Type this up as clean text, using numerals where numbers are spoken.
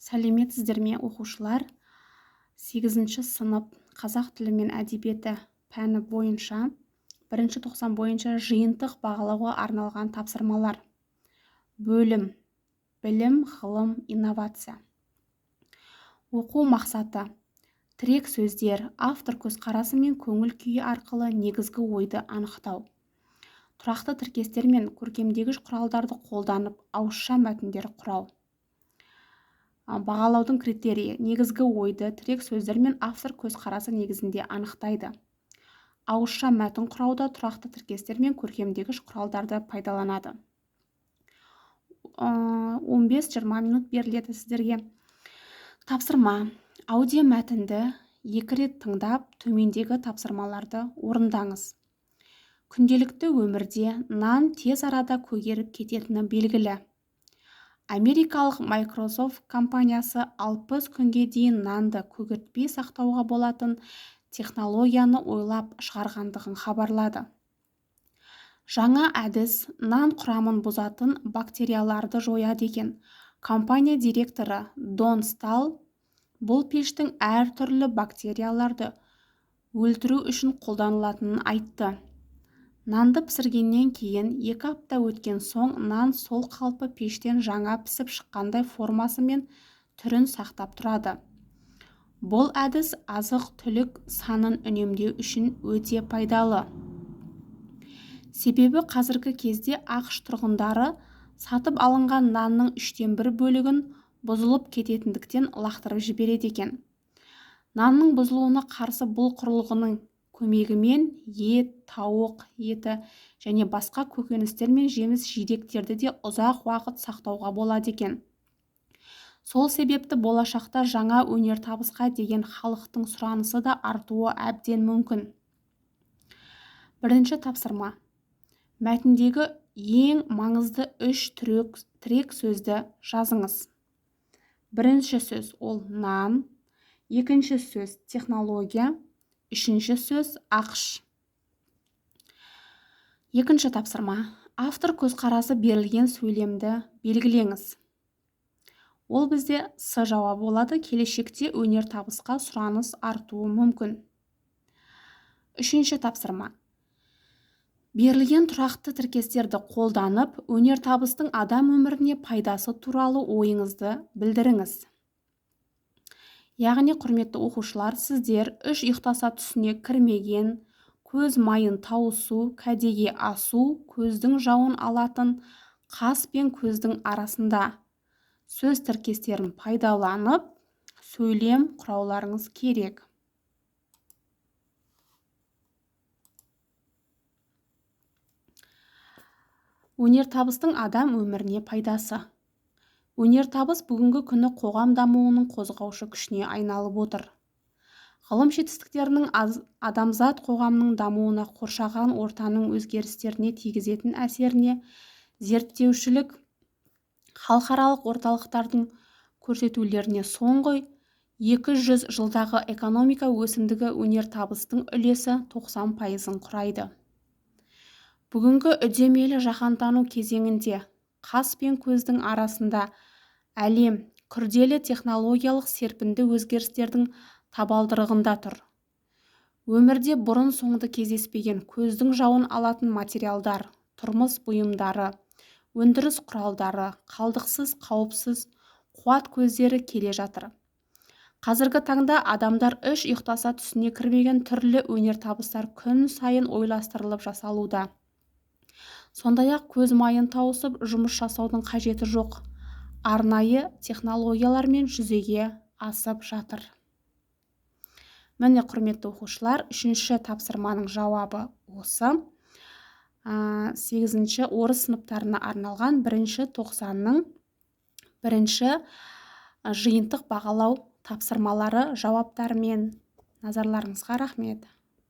Сәлеметсіздер ме, оқушылар? 8 сынып қазақ тілі мен әдебиеті пәні бойынша 1-тоқсан бойынша жиынтық бағалауға арналған тапсырмалар. Бөлім: білім, ғылым, инновация. Оқу мақсаты: тірек сөздер, автор көзқарасы мен көңіл күйі арқылы негізгі ойды анықтау. Тұрақты тіркестер мен көркемдегіш құралдарды қолданып ауызша мәтіндер құрау. Бағалаудың критерийі: негізгі ойды тірек сөздер мен автор көзқарасы негізінде анықтайды. Ауызша мәтін құрауда тұрақты тіркестер мен көркемдегіш құралдарды пайдаланады. 15-20 минут беріледі сіздерге. Тапсырма: аудио мәтінді 2 рет тыңдап, төмендегі тапсырмаларды орындаңыз. Күнделікті өмірде нан тез арада көгеріп кететіні белгілі. Америкалық Microsoft компаниясы 60 күнге дейін нанды көгертпей сақтауға болатын технологияны ойлап шығарғандығын хабарлады. Жаңа әдіс нан құрамын бұзатын бактерияларды жояды екен. Компания директоры Дон Стал бұл пештің әртүрлі бактерияларды өлтіру үшін қолданылатынын айтты. Нанды пісіргеннен кейін 2 апта өткен соң нан сол қалпы пештен жаңа пісіп шыққандай формасы мен түрін сақтап тұрады. Бұл әдіс азық-түлік санын үнемдеу үшін өте пайдалы. Себебі қазіргі кезде ақш тұрғындары сатып алынған нанның 1/3 бөлігін бұзылып кететіндіктен лақтырып жібереді екен. Нанның бұзылуына қарсы бұл құрылғының көмегімен ет, тауық еті және басқа көкөністер мен жеміс-жидектерді де ұзақ уақыт сақтауға болады екен. Сол себепті болашақта жаңа өнертабысқа деген халықтың сұранысы да артуы әбден мүмкін. 1-ші тапсырма: мәтіндегі ең маңызды 3 тірек сөзді жазыңыз. 1-ші сөз ол нан, 2-ші сөз технология, 3-ші сөз ақш. 2-ші тапсырма: автор көзқарасы берілген сөйлемді белгілеңіз. Ол бізде С жауабы болады. Келешекте өнертабысқа сұраныс артуы мүмкін. 3-ші тапсырма: берілген тұрақты тіркестерді қолданып, өнертабыстың адам өміріне пайдасы туралы ойыңызды білдіріңіз. Яғни, құрметті оқушылар, сіздер 3 ұйықтаса түсіне кірмеген, көз майын тауысу, кәдеге асу, көздің жауын алатын, қас пен көздің арасында сөз тіркестерін пайдаланып, сөйлем құрауларыңыз керек. Өнертабыстың адам өміріне пайдасы. Өнертабыс бүгінгі күні қоғам дамуының қозғаушы күшіне айналып отыр. Ғылым жетістіктерінің адамзат қоғамның дамуына, қоршаған ортаның өзгерістеріне тигізетін әсеріне зерттеушілік халықаралық орталықтардың көрсетулеріне соңғы 200 жылдағы экономика өсімдігі өнертабыстың үлесі 90% құрайды. Бүгінгі үдемелі жаһандану кезеңінде қас пен көздің арасында әлем күрделі технологиялық серпінді өзгерістердің табалдырығында тұр. Өмірде бұрын соңды кездеспеген көздің жауын алатын материалдар, тұрмыс бұйымдары, өндіріс құралдары, қалдықсыз, қауіпсіз қуат көздері келе жатыр. Қазіргі таңда адамдар 3 ұйықтаса түсіне кірмеген түрлі өнертабыстар күн сайын ойластырылып жасалуда. Сондай-ақ көз майын тауысып жұмыс жасаудың қажеті жоқ. Арнайы технологиялармен жүзеге асып жатыр. Міне, құрметті оқушылар, 3-ші тапсырманың жауабы осы. 8-ші орыс сыныптарына арналған 1-ші тоқсанның 1-ші жиынтық бағалау тапсырмалары жауаптарымен. Назарларыңызға рахмет.